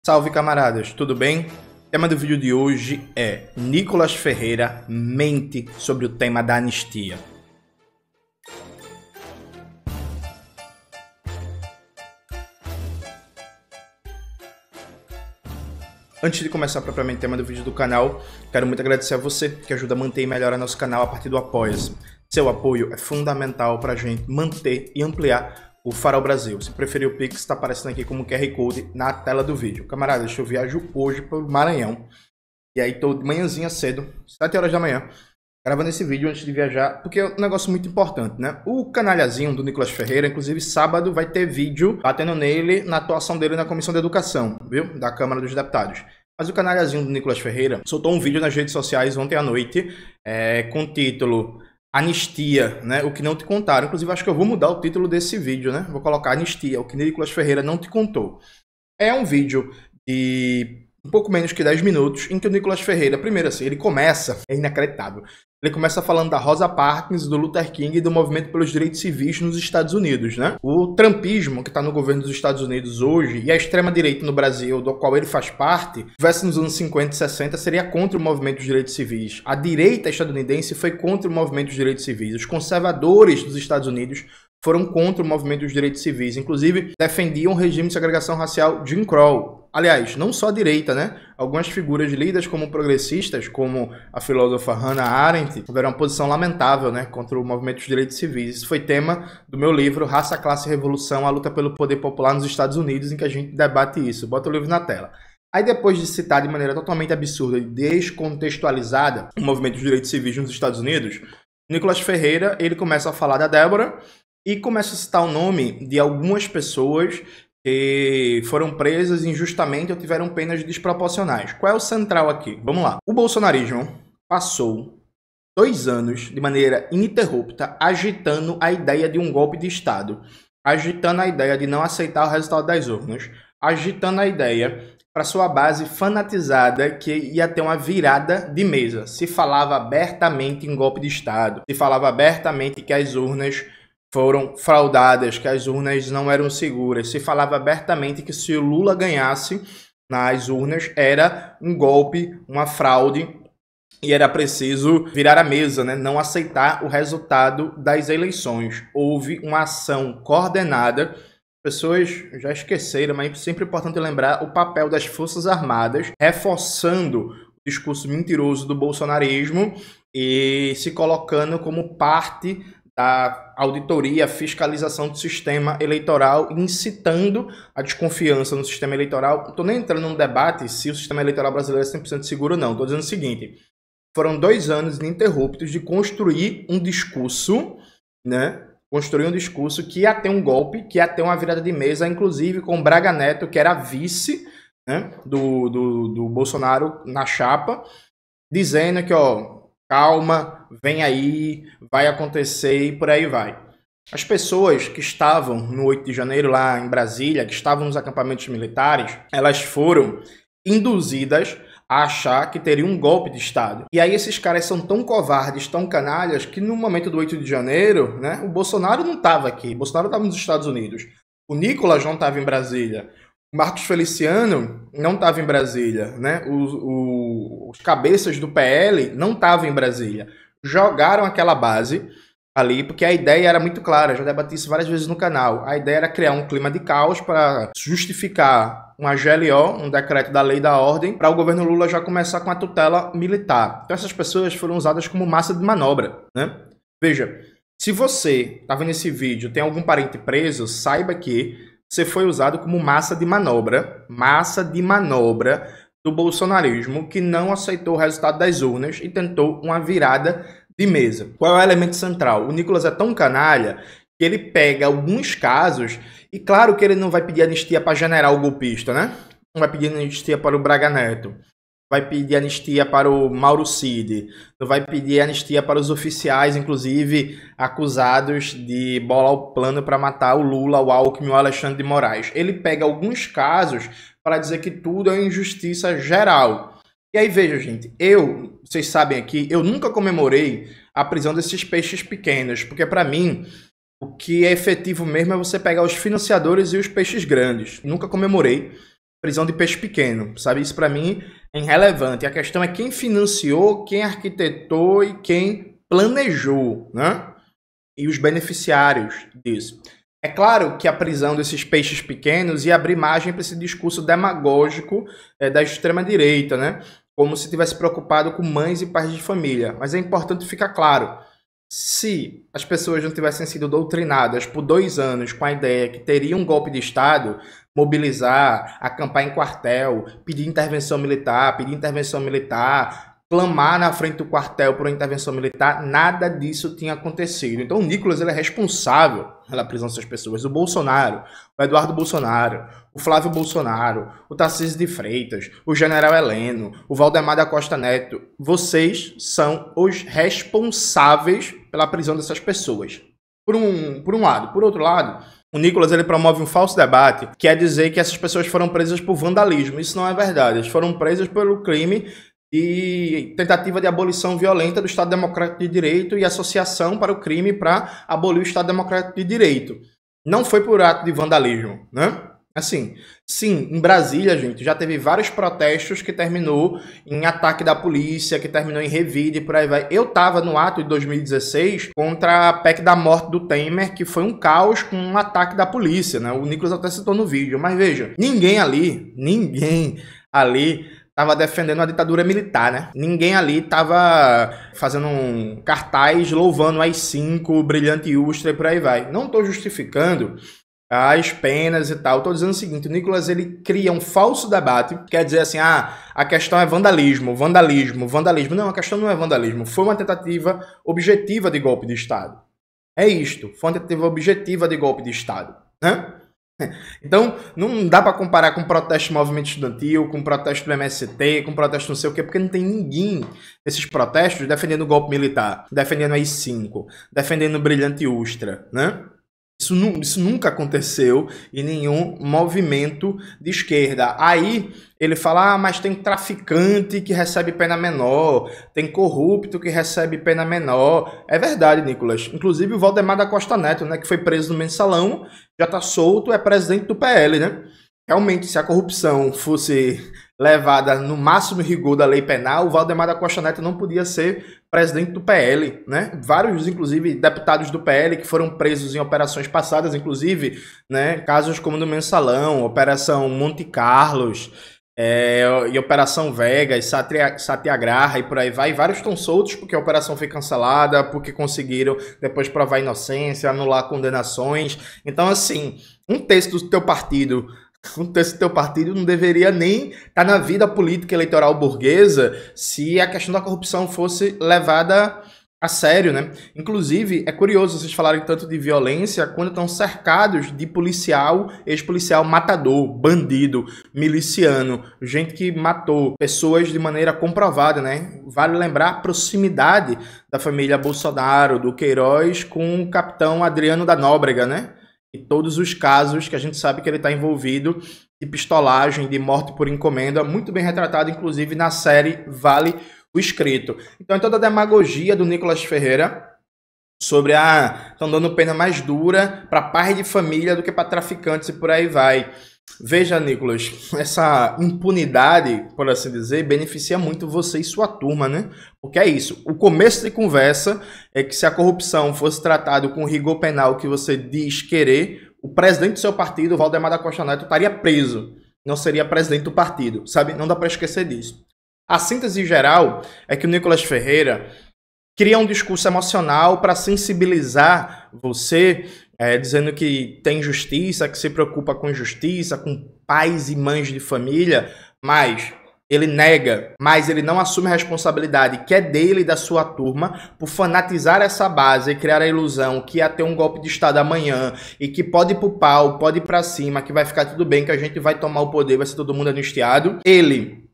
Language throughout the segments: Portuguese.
Salve camaradas, tudo bem? O tema do vídeo de hoje é Nicolas Ferreira mente sobre o tema da anistia. Antes de começar propriamente o tema do vídeo do canal, quero muito agradecer a você que ajuda a manter e melhorar nosso canal a partir do Apoia-se. Seu apoio é fundamental para a gente manter e ampliar o Farol Brasil. Se preferir o Pix, está aparecendo aqui como QR Code na tela do vídeo. Camarada, eu viajo hoje para o Maranhão. E aí tô de manhãzinha cedo, 7 horas da manhã, gravando esse vídeo antes de viajar, porque é um negócio muito importante, né? O canalhazinho do Nicolas Ferreira, inclusive sábado vai ter vídeo batendo nele na atuação dele na Comissão de Educação, viu? Da Câmara dos Deputados. Mas o canalhazinho do Nicolas Ferreira soltou um vídeo nas redes sociais ontem à noite, com o título Anistia, né? O que não te contaram. Inclusive, acho que eu vou mudar o título desse vídeo, né? Vou colocar Anistia, o que Nicolas Ferreira não te contou. É um vídeo de um pouco menos que 10 minutos, em que o Nicolas Ferreira, primeiro assim, ele começa, é inacreditável, ele começa falando da Rosa Parks, do Luther King e do movimento pelos direitos civis nos Estados Unidos, né? O trumpismo que está no governo dos Estados Unidos hoje e a extrema-direita no Brasil, do qual ele faz parte, se tivesse nos anos 50 e 60, seria contra o movimento dos direitos civis. A direita estadunidense foi contra o movimento dos direitos civis. Os conservadores dos Estados Unidos foram contra o movimento dos direitos civis, inclusive defendiam o regime de segregação racial Jim Crow. Aliás, não só a direita, né? Algumas figuras lidas como progressistas, como a filósofa Hannah Arendt, tiveram uma posição lamentável, né, contra o movimento dos direitos civis. Isso foi tema do meu livro Raça, Classe e Revolução, a luta pelo poder popular nos Estados Unidos, em que a gente debate isso. Bota o livro na tela. Aí depois de citar de maneira totalmente absurda e descontextualizada o movimento dos direitos civis nos Estados Unidos, Nicolas Ferreira, ele começa a falar da Débora e começa a citar o nome de algumas pessoas que foram presas injustamente ou tiveram penas desproporcionais. Qual é o central aqui? Vamos lá. O bolsonarismo passou 2 anos de maneira ininterrupta agitando a ideia de um golpe de Estado, agitando a ideia de não aceitar o resultado das urnas, agitando a ideia para sua base fanatizada que ia ter uma virada de mesa. Se falava abertamente em golpe de Estado, se falava abertamente que as urnas foram fraudadas, que as urnas não eram seguras. Se falava abertamente que se o Lula ganhasse nas urnas era um golpe, uma fraude, e era preciso virar a mesa, né? Não aceitar o resultado das eleições. Houve uma ação coordenada. Pessoas já esqueceram, mas é sempre importante lembrar o papel das Forças Armadas, reforçando o discurso mentiroso do bolsonarismo e se colocando como parte da auditoria, fiscalização do sistema eleitoral, incitando a desconfiança no sistema eleitoral. Não estou nem entrando num debate se o sistema eleitoral brasileiro é 100% seguro ou não. Estou dizendo o seguinte, foram 2 anos ininterruptos de construir um discurso, né? Construir um discurso que ia ter um golpe, que ia ter uma virada de mesa, inclusive com o Braga Neto, que era vice, né, do Bolsonaro na chapa, dizendo que, ó, calma, vem aí, vai acontecer e por aí vai. As pessoas que estavam no 8 de janeiro lá em Brasília, que estavam nos acampamentos militares, elas foram induzidas a achar que teria um golpe de Estado. E aí esses caras são tão covardes, tão canalhas, que no momento do 8 de janeiro, né, o Bolsonaro não estava aqui, o Bolsonaro estava nos Estados Unidos. O Nicolas não estava em Brasília. O Marcos Feliciano não estava em Brasília, né? Os cabeças do PL não estavam em Brasília. Jogaram aquela base ali, porque a ideia era muito clara, já debati isso várias vezes no canal. A ideia era criar um clima de caos para justificar uma GLO, um decreto da lei da ordem, para o governo Lula já começar com a tutela militar. Então essas pessoas foram usadas como massa de manobra, né? Veja, se você está vendo esse vídeo, tem algum parente preso, saiba que você foi usado como massa de manobra do bolsonarismo, que não aceitou o resultado das urnas e tentou uma virada de mesa. Qual é o elemento central? O Nicolas é tão canalha que ele pega alguns casos, e claro que ele não vai pedir anistia para general golpista, né? Não vai pedir anistia para o Braga Neto, vai pedir anistia para o Mauro Cid, vai pedir anistia para os oficiais, inclusive acusados de bolar o plano para matar o Lula, o Alckmin e o Alexandre de Moraes. Ele pega alguns casos para dizer que tudo é injustiça geral. E aí veja, gente, vocês sabem aqui, eu nunca comemorei a prisão desses peixes pequenos, porque para mim o que é efetivo mesmo é você pegar os financiadores e os peixes grandes. Nunca comemorei. prisão de peixe pequeno, sabe? Isso para mim é irrelevante. A questão é quem financiou, quem arquitetou e quem planejou, né? E os beneficiários disso. É claro que a prisão desses peixes pequenos ia abrir margem para esse discurso demagógico da extrema-direita, né? Como se tivesse preocupado com mães e pais de família. Mas é importante ficar claro, se as pessoas não tivessem sido doutrinadas por 2 anos com a ideia que teria um golpe de Estado, mobilizar, acampar em quartel, pedir intervenção militar, clamar na frente do quartel por uma intervenção militar, nada disso tinha acontecido. Então o Nicolas ele é responsável pela prisão dessas pessoas. O Bolsonaro, o Eduardo Bolsonaro, o Flávio Bolsonaro, o Tarcísio de Freitas, o General Heleno, o Valdemar da Costa Neto, vocês são os responsáveis pela prisão dessas pessoas. Por um lado. Por outro lado, o Nicolas ele promove um falso debate, que é dizer que essas pessoas foram presas por vandalismo. Isso não é verdade. Elas foram presas pelo crime de tentativa de abolição violenta do Estado Democrático de Direito e associação para o crime para abolir o Estado Democrático de Direito. Não foi por ato de vandalismo, né? Assim, sim, em Brasília, gente, já teve vários protestos que terminou em ataque da polícia, que terminou em revide e por aí vai. Eu tava no ato de 2016 contra a PEC da morte do Temer, que foi um caos com um ataque da polícia, né? O Nicolas até citou no vídeo, mas veja, ninguém ali tava defendendo a ditadura militar, né? Ninguém ali tava fazendo um cartaz louvando as 5, brilhante Ustra e por aí vai. Não tô justificando as penas e tal. Tô dizendo o seguinte, o Nicolas ele cria um falso debate, quer dizer assim, a questão é vandalismo. Não, a questão não é vandalismo, foi uma tentativa objetiva de golpe de Estado. É isto, foi uma tentativa objetiva de golpe de Estado, né? Então, não dá para comparar com protesto do movimento estudantil, com protesto do MST, com protesto não sei o quê, porque não tem ninguém nesses protestos defendendo o golpe militar, defendendo a AI-5, defendendo o brilhante Ustra, né? Isso nunca aconteceu em nenhum movimento de esquerda. Aí ele fala, mas tem traficante que recebe pena menor, tem corrupto que recebe pena menor. É verdade, Nicolas. Inclusive o Valdemar da Costa Neto, né, que foi preso no Mensalão, já está solto, é presidente do PL, né? Realmente, se a corrupção fosse levada no máximo rigor da lei penal, o Valdemar da Costa Neto não podia ser presidente do PL, né? Vários, inclusive, deputados do PL que foram presos em operações passadas, inclusive, né? Casos como no Mensalão, Operação Monte Carlos, e Operação Vegas, Satyagraha e por aí vai. Vários estão soltos porque a operação foi cancelada, porque conseguiram depois provar inocência, anular condenações. Então, assim, um terço do teu partido não deveria nem estar na vida política eleitoral burguesa se a questão da corrupção fosse levada a sério, né? Inclusive, é curioso vocês falarem tanto de violência quando estão cercados de policial, ex-policial matador, bandido, miliciano, gente que matou pessoas de maneira comprovada, né? Vale lembrar a proximidade da família Bolsonaro, do Queiroz, com o capitão Adriano da Nóbrega, né? E todos os casos que a gente sabe que ele está envolvido de pistolagem, de morte por encomenda, muito bem retratado, inclusive, na série Vale o Escrito. Então, é toda a demagogia do Nicolas Ferreira sobre estão dando pena mais dura para pais de família do que para traficantes e por aí vai. Veja, Nicolas, essa impunidade, por assim dizer, beneficia muito você e sua turma, né? Porque é isso, o começo de conversa é que se a corrupção fosse tratado com o rigor penal que você diz querer, o presidente do seu partido, Valdemar da Costa Neto, estaria preso, não seria presidente do partido, sabe? Não dá para esquecer disso. A síntese geral é que o Nicolas Ferreira cria um discurso emocional para sensibilizar você, dizendo que tem justiça, que se preocupa com justiça, com pais e mães de família, mas ele nega, mas ele não assume a responsabilidade que é dele e da sua turma por fanatizar essa base e criar a ilusão que ia ter um golpe de Estado amanhã e que pode ir pro pau, pode ir pra cima, que vai ficar tudo bem, que a gente vai tomar o poder, vai ser todo mundo anistiado. Ele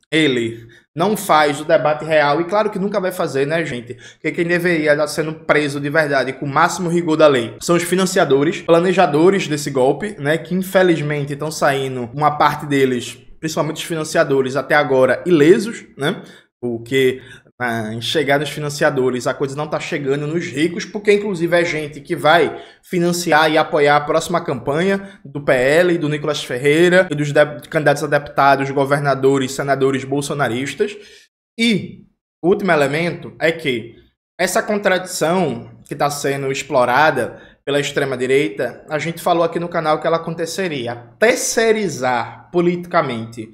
não faz o debate real, e claro que nunca vai fazer, né, gente? Porque quem deveria estar sendo preso de verdade com o máximo rigor da lei são os financiadores, planejadores desse golpe, né, que infelizmente estão saindo, uma parte deles, principalmente os financiadores, até agora ilesos, né? Porque em chegar nos financiadores, a coisa não está chegando nos ricos, porque inclusive é gente que vai financiar e apoiar a próxima campanha do PL, do Nicolas Ferreira e dos candidatos a deputados, governadores, senadores bolsonaristas. E o último elemento é que essa contradição que está sendo explorada pela extrema-direita, a gente falou aqui no canal que ela aconteceria. Terceirizar politicamente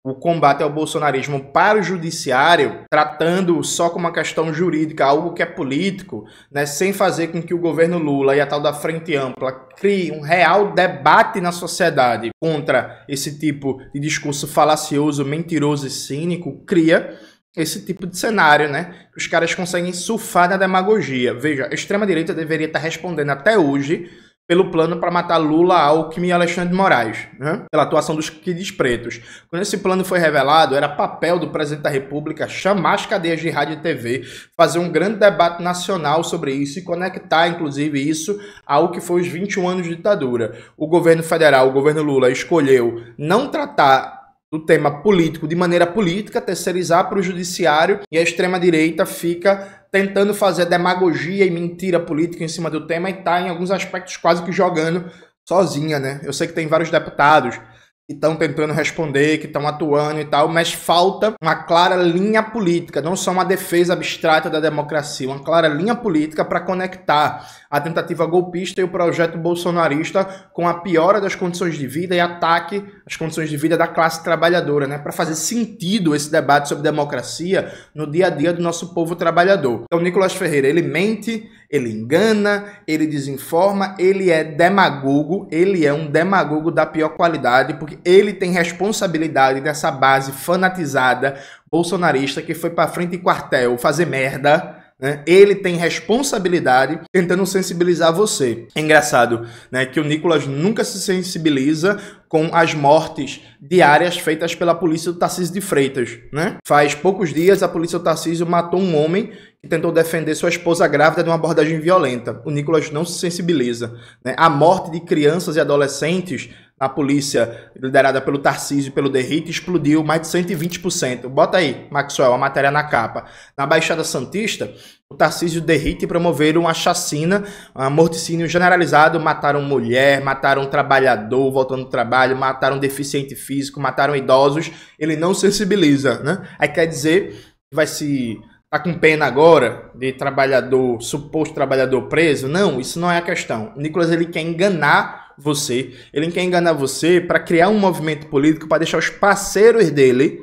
o combate ao bolsonarismo para o judiciário, tratando só como uma questão jurídica, algo que é político, né, sem fazer com que o governo Lula e a tal da Frente Ampla crie um real debate na sociedade contra esse tipo de discurso falacioso, mentiroso e cínico, cria esse tipo de cenário, né? Os caras conseguem surfar na demagogia. Veja, a extrema-direita deveria estar respondendo até hoje pelo plano para matar Lula, Alckmin e Alexandre de Moraes, né? Pela atuação dos Kids Pretos. Quando esse plano foi revelado, era papel do presidente da República chamar as cadeias de rádio e TV, fazer um grande debate nacional sobre isso e conectar, inclusive, isso ao que foi os 21 anos de ditadura. O governo federal, o governo Lula, escolheu não tratar do tema político de maneira política, terceirizar para o judiciário, e a extrema-direita fica tentando fazer demagogia e mentira política em cima do tema e está, em alguns aspectos, quase que jogando sozinha, né? Eu sei que tem vários deputados que estão tentando responder, que estão atuando e tal, mas falta uma clara linha política, não só uma defesa abstrata da democracia, uma clara linha política para conectar a tentativa golpista e o projeto bolsonarista com a piora das condições de vida e ataque às condições de vida da classe trabalhadora, né? Para fazer sentido esse debate sobre democracia no dia a dia do nosso povo trabalhador. Então, Nicolas Ferreira, ele mente, ele engana, ele desinforma, ele é demagogo, ele é um demagogo da pior qualidade, porque ele tem responsabilidade dessa base fanatizada bolsonarista que foi para frente e quartel fazer merda, né? Ele tem responsabilidade tentando sensibilizar você. É engraçado, né, que o Nicolas nunca se sensibiliza com as mortes diárias feitas pela polícia do Tarcísio de Freitas, né? Faz poucos dias a polícia do Tarcísio matou um homem que tentou defender sua esposa grávida de uma abordagem violenta. O Nicolas não se sensibiliza, né? A morte de crianças e adolescentes na polícia liderada pelo Tarcísio e pelo Derrite explodiu mais de 120%. Bota aí, Maxwell, a matéria na capa. Na Baixada Santista, o Tarcísio e o Derrite promoveram uma chacina, um morticínio generalizado, mataram mulher, mataram trabalhador voltando do trabalho, mataram deficiente físico, mataram idosos. Ele não sensibiliza, né? Aí quer dizer que vai se... tá com pena agora de trabalhador, suposto trabalhador preso? Não, isso não é a questão. O Nicolas, ele quer enganar você, ele quer enganar você para criar um movimento político, para deixar os parceiros dele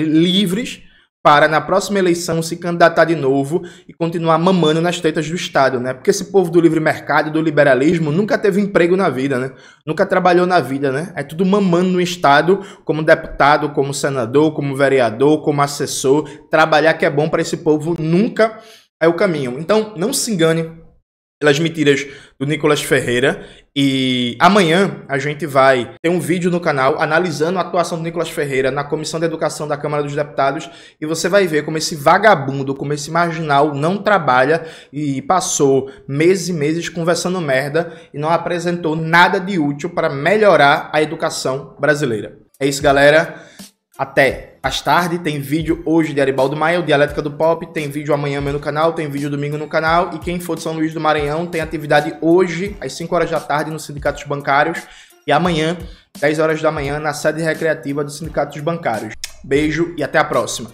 livres para na próxima eleição se candidatar de novo e continuar mamando nas tetas do Estado, né? Porque esse povo do livre mercado, do liberalismo, nunca teve emprego na vida, né? Nunca trabalhou na vida, né? É tudo mamando no Estado, como deputado, como senador, como vereador, como assessor. Trabalhar que é bom para esse povo nunca é o caminho. Então, não se engane pelas mentiras do Nicolas Ferreira, e amanhã a gente vai ter um vídeo no canal analisando a atuação do Nicolas Ferreira na Comissão de Educação da Câmara dos Deputados, e você vai ver como esse vagabundo, como esse marginal não trabalha e passou meses e meses conversando merda e não apresentou nada de útil para melhorar a educação brasileira. É isso, galera. Até mais tarde, tem vídeo hoje de Aribaldo Maia, o Dialética do Pop, tem vídeo amanhã no canal, tem vídeo domingo no canal, e quem for de São Luís do Maranhão tem atividade hoje, às 5 horas da tarde, nos sindicatos bancários, e amanhã, 10 horas da manhã, na sede recreativa dos sindicatos bancários. Beijo e até a próxima.